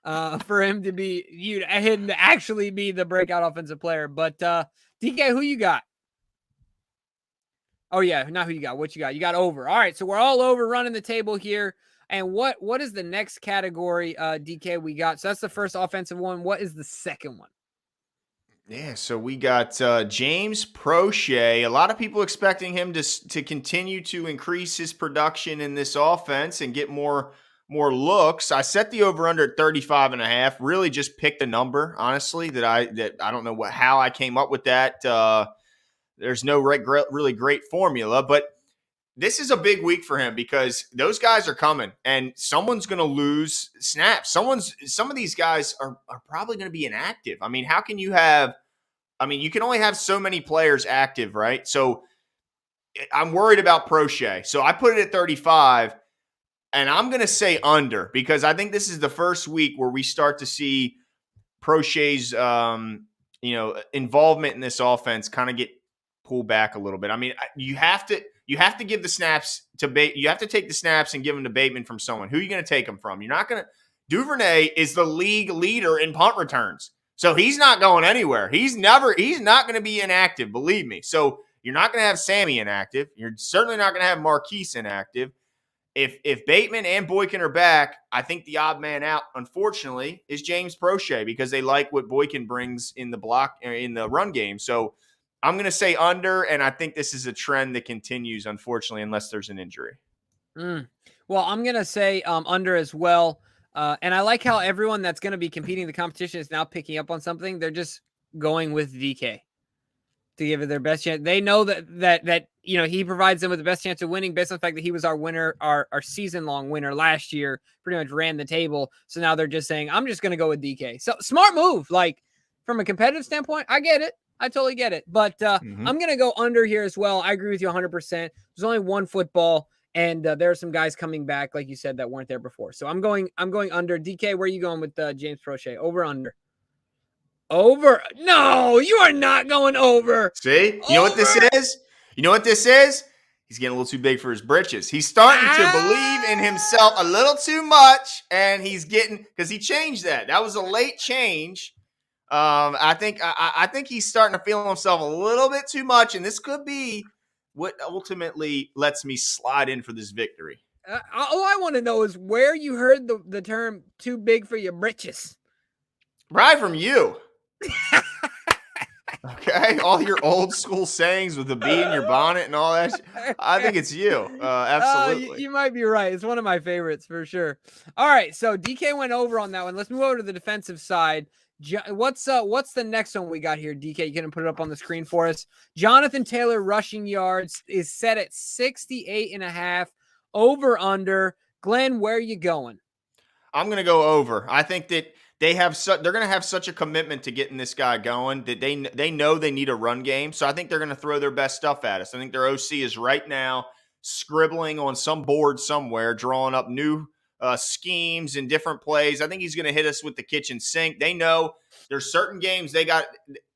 for him to be him to actually be the breakout offensive player. But DK, who you got? Oh yeah, not who you got. What you got? You got over. All right, so we're all over running the table here. And what is the next category, DK, we got? So that's the first offensive one. What is the second one? Yeah, so we got James Prochet. A lot of people expecting him to continue to increase his production in this offense and get more looks. I set the over under at 35.5. Really just picked a number, honestly, that I don't know how I came up with that. There's no really great formula, but this is a big week for him because those guys are coming and someone's going to lose snaps. Some of these guys are probably going to be inactive. I mean, how can you you can only have so many players active, right? So I'm worried about Prochet. So I put it at 35 and I'm going to say under because I think this is the first week where we start to see Prochet's, involvement in this offense kind of get pulled back a little bit. I mean, you have to give the snaps to you have to take the snaps and give them to Bateman from someone. Who are you going to take them from? You're not going to. Duvernay is the league leader in punt returns, so he's not going anywhere. He's not going to be inactive. Believe me. So you're not going to have Sammy inactive. You're certainly not going to have Marquise inactive. If Bateman and Boykin are back, I think the odd man out, unfortunately, is James Prochet because they like what Boykin brings in the block in the run game. So I'm going to say under, and I think this is a trend that continues, unfortunately, unless there's an injury. Well, I'm going to say under as well. And I like how everyone that's going to be competing in the competition is now picking up on something. They're just going with DK to give it their best chance. They know that he provides them with the best chance of winning based on the fact that he was our winner, our season-long winner last year, pretty much ran the table. So now they're just saying, I'm just going to go with DK. So smart move. Like, from a competitive standpoint, I get it. I totally get it. But I'm going to go under here as well. I agree with you 100%. There's only one football, and there are some guys coming back, like you said, that weren't there before. So I'm going under. DK, where are you going with James Prochet? Over, under? Over. No, you are not going over. See? You know what this is? You know what this is? He's getting a little too big for his britches. He's starting to believe in himself a little too much, and he's getting – because he changed that. That was a late change. I think he's starting to feel himself a little bit too much, and this could be what ultimately lets me slide in for this victory. All I want to know is where you heard the term "too big for your britches." Right from you. Okay, all your old school sayings with the bee in your bonnet and all that. I think it's you. Absolutely. You might be right. It's one of my favorites for sure. All right, so DK went over on that one. Let's move over to the defensive side. What's the next one we got here, DK? You can put it up on the screen for us. Jonathan Taylor rushing yards is set at 68.5. Over, under. Glenn, where are you going? I'm going to go over. I think that they're going to have such a commitment to getting this guy going that they know they need a run game. So I think they're going to throw their best stuff at us. I think their OC is right now scribbling on some board somewhere, drawing up new schemes and different plays. I think he's going to hit us with the kitchen sink. They know there's certain games they got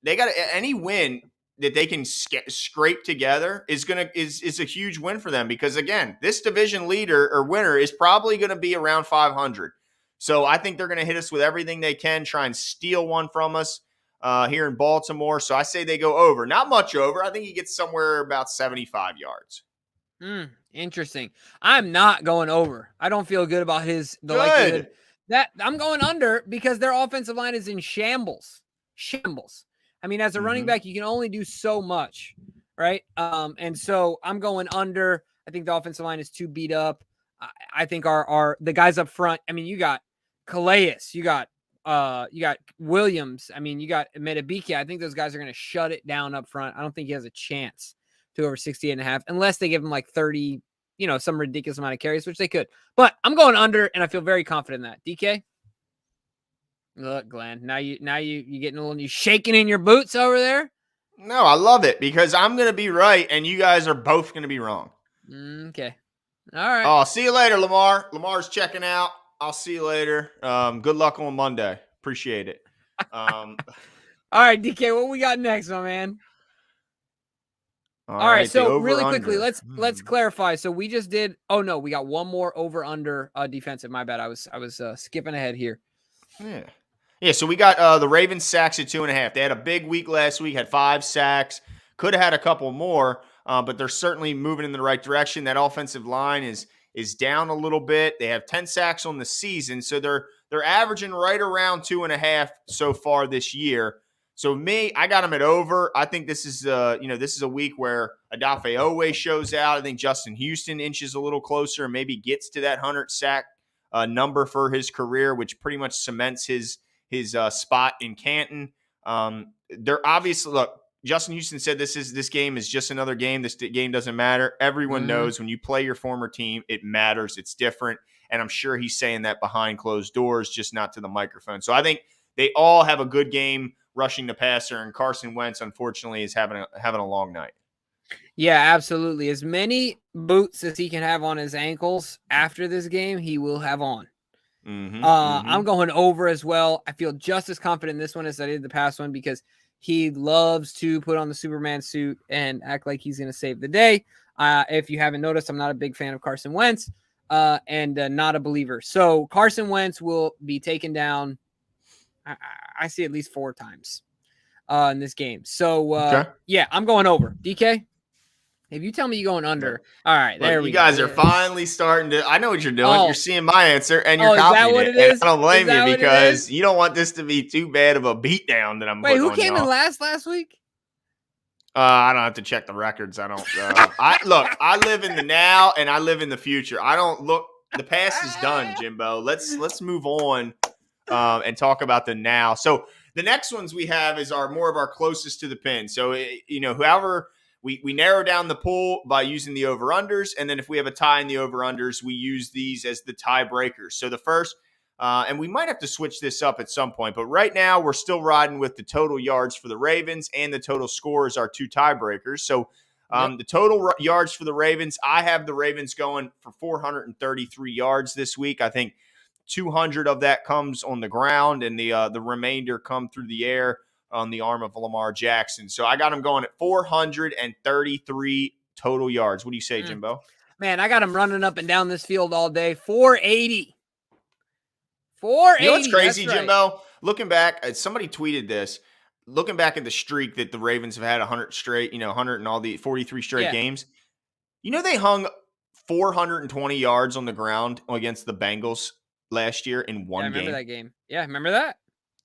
any win that they can scrape together is a huge win for them, because again, this division leader or winner is probably going to be around 500. So I think they're going to hit us with everything they can, try and steal one from us here in Baltimore. So I say they go over. Not much over. I think he gets somewhere about 75 yards. Interesting. I'm not going over. I don't feel good about the likelihood. That I'm going under because their offensive line is in shambles. I mean, as a running back, you can only do so much, right? And so I'm going under. I think the offensive line is too beat up. I think the guys up front. I mean, you got Calais, you got Williams. I mean, you got Metabike. I think those guys are going to shut it down up front. I don't think he has a chance to over 68.5 unless they give him like 30, some ridiculous amount of carries, which they could. But I'm going under, and I feel very confident in that. DK? Look, Glenn, now you getting a little, you shaking in your boots over there? No, I love it because I'm going to be right, and you guys are both going to be wrong. Okay. All right. Oh, see you later, Lamar. Lamar's checking out. I'll see you later. Good luck on Monday. Appreciate it. All right, DK, what we got next, my man? All right, so really quickly, let's clarify. So we just did. Oh no, we got one more over under defensive. My bad. I was skipping ahead here. Yeah. So we got the Ravens sacks at 2.5. They had a big week last week. Had 5 sacks. Could have had a couple more, but they're certainly moving in the right direction. That offensive line is down a little bit. They have 10 sacks on the season, so they're averaging right around 2.5 so far this year. So I got them at over. I think this is a week where Odafe Owe shows out. I think Justin Houston inches a little closer and maybe gets to that 100 sack number for his career, which pretty much cements his spot in Canton. They're obviously, look, Justin Houston said this game is just another game. This game doesn't matter. Everyone knows when you play your former team, it matters. It's different. And I'm sure he's saying that behind closed doors, just not to the microphone. So I think they all have a good game rushing the passer, and Carson Wentz, unfortunately, is having a long night. Yeah, absolutely. As many boots as he can have on his ankles after this game, he will have on. I'm going over as well. I feel just as confident in this one as I did the past one because he loves to put on the Superman suit and act like he's going to save the day. If you haven't noticed, I'm not a big fan of Carson Wentz and not a believer. So Carson Wentz will be taken down. I see at least 4 times in this game. So, yeah, I'm going over. DK, if you tell me you're going under, all right, there we go. You guys are finally starting to – I know what you're doing. You're seeing my answer, and you're copying it. And I don't blame you because you don't want this to be too bad of a beatdown that I'm putting on. Wait, who came in last week? I don't have to check the records. I don't. I live in the now and I live in the future. I don't look. The past is done, Jimbo. Let's move on and talk about the now. So the next ones we have is more of our closest to the pin. So whoever we narrow down the pool by using the over unders, and then if we have a tie in the over unders, we use these as the tiebreakers. So the first. And we might have to switch this up at some point, but right now we're still riding with the total yards for the Ravens and the total scores are two tiebreakers. So the total yards for the Ravens, I have the Ravens going for 433 yards this week. I think 200 of that comes on the ground, and the remainder come through the air on the arm of Lamar Jackson. So I got him going at 433 total yards. What do you say, Jimbo? Man, I got him running up and down this field all day. 480. 480. You know what's crazy, right. Jimbo? Looking back, somebody tweeted this. Looking back at the streak that the Ravens have had 100 straight, 100 and all the 43 straight games. They hung 420 yards on the ground against the Bengals last year in one game. I remember that game. Yeah, I remember that.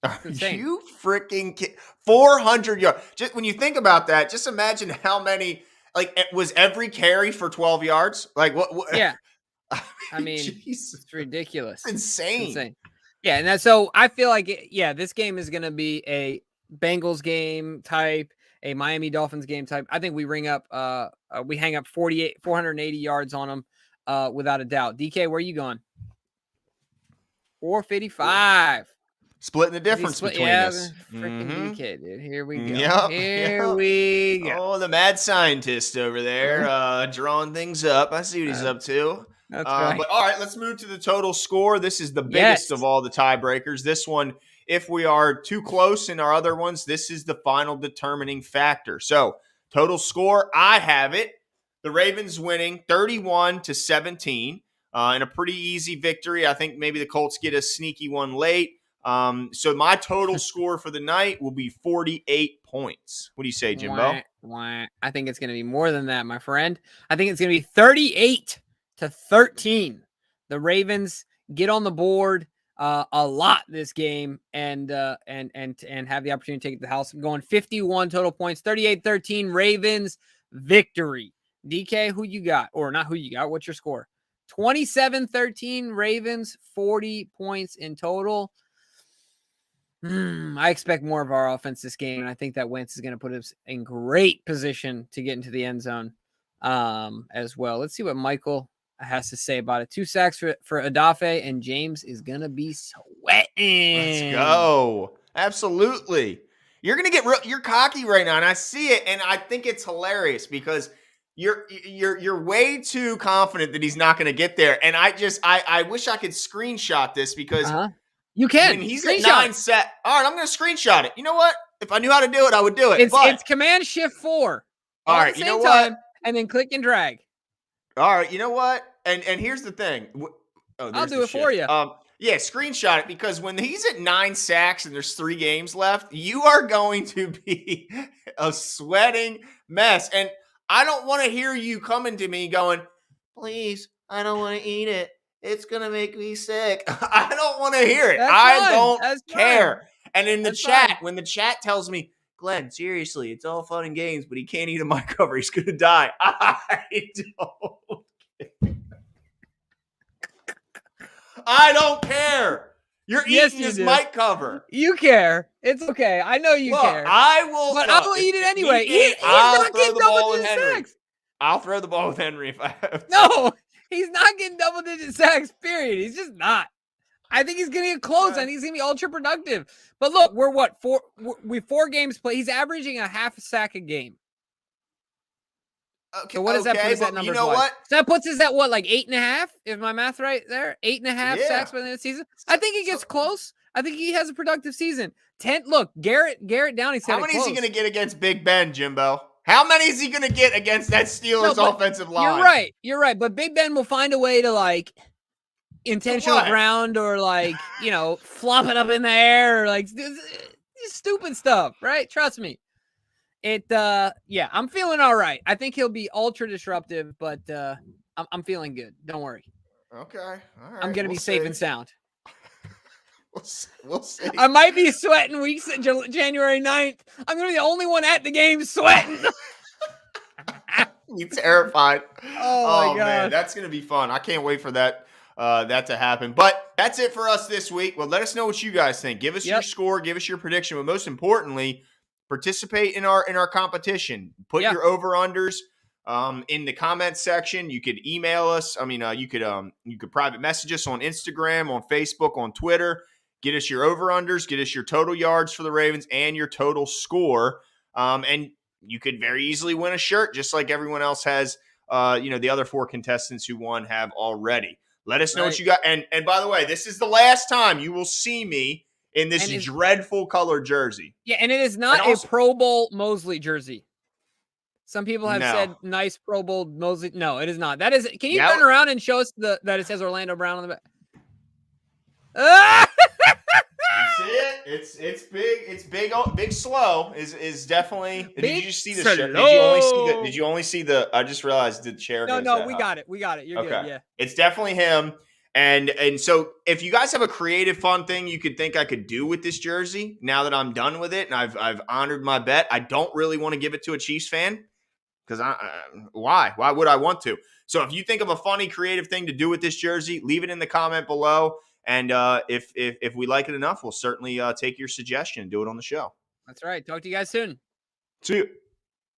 Are you freaking kidding? 400 yards. Just when you think about that, just imagine how many. Like, it was every carry for 12 yards. Like what? Yeah. I mean, it's ridiculous. It's insane. Yeah, and so I feel like, this game is going to be a Bengals game type, a Miami Dolphins game type. I think we hang up 480 yards on them without a doubt. DK, where are you going? 455. Splitting the difference between us. Freaking DK, dude. Here we go. Yep. We go. Oh, the mad scientist over there drawing things up. I see what he's up to. That's right. But all right, let's move to the total score. This is the biggest of all the tiebreakers. This one, if we are too close in our other ones, this is the final determining factor. So total score, I have it. The Ravens winning 31-17 in a pretty easy victory. I think maybe the Colts get a sneaky one late. So my total score for the night will be 48 points. What do you say, Jimbo? I think it's going to be more than that, my friend. I think it's going to be 38-13. The Ravens get on the board a lot this game and have the opportunity to take it to the house. I'm going 51 total points, 38-13 Ravens victory. DK, who you got? Or not who you got? What's your score? 27-13 Ravens, 40 points in total. I expect more of our offense this game, and I think that Wentz is going to put us in great position to get into the end zone as well. Let's see what Michael has to say about it. 2 sacks for Adafe, and James is going to be sweating. Let's go. Absolutely. You're going to get you're cocky right now, and I see it, and I think it's hilarious because you're way too confident that he's not going to get there, and I wish I could screenshot this because you can. When he's at 9 set. All right, I'm going to screenshot it. You know what? If I knew how to do it, I would do it. It's Command Shift 4. All right, you know what? And then click and drag. All right, you know what? And here's the thing. I'll do it for you. Yeah, screenshot it because when he's at 9 sacks and there's 3 games left, you are going to be a sweating mess. And I don't want to hear you coming to me going, please, I don't want to eat it. It's going to make me sick. I don't want to hear it. I don't care. And in the chat, when the chat tells me, Glenn, seriously, it's all fun and games, but he can't eat a mic cover. He's going to die. I don't care. You're eating his mic cover. You care. It's okay. I know you care. I will. But I will eat it anyway. He's not getting double-digit sacks. I'll throw the ball with Henry if I have to. No, he's not getting double-digit sacks, period. He's just not. I think he's going to get close, and he's going to be ultra productive. But look, we're 4 games played. He's averaging a half a sack a game. Okay, so what does that put us at numbers? You know what? So that puts us at what, like 8.5? Is my math right there? 8.5 sacks by the end of the season. I think he gets close. I think he has a productive season. Look, Garrett Downey said. How many is he going to get against Big Ben, Jimbo? How many is he going to get against that Steelers offensive line? You're right. But Big Ben will find a way to like intentional ground or like flop it up in the air or like stupid stuff. Right? Trust me. I'm feeling all right. I think he'll be ultra disruptive, but I'm feeling good. Don't worry. Okay. All right. I'm gonna be safe and sound. We'll see. I might be sweating January 9th. I'm going to be the only one at the game sweating. You terrified. Oh my Man, gosh. that's gonna be fun. I can't wait for that to happen. But that's it for us this week. Well, let us know what you guys think. Give us your Yep. score, give us your prediction, but most importantly, participate in our competition. Put Yeah. your over-unders in the comments section. You could email us. I mean, you could private message us on Instagram, on Facebook, on Twitter. Get us your over-unders, get us your total yards for the Ravens and your total score. And you could very easily win a shirt, just like everyone else has. The other 4 contestants who won have already. Let us know what you got. And by the way, this is the last time you will see me in this dreadful color jersey. Yeah, and it is not a Pro Bowl Mosley jersey. Some people have said nice Pro Bowl Mosley. No, it is not. That is. Can you turn around and show us that it says Orlando Brown on the back? You see it? It's big. It's big. Big Slow is definitely. Did you see the shirt? Did you only see the? I just realized the chair. No, we got it. We got it. You're good. Yeah, it's definitely him. And so if you guys have a creative, fun thing you could think I could do with this jersey, now that I'm done with it and I've honored my bet, I don't really want to give it to a Chiefs fan because why? Why would I want to? So if you think of a funny, creative thing to do with this jersey, leave it in the comment below. And if we like it enough, we'll certainly take your suggestion and do it on the show. That's right. Talk to you guys soon. See you.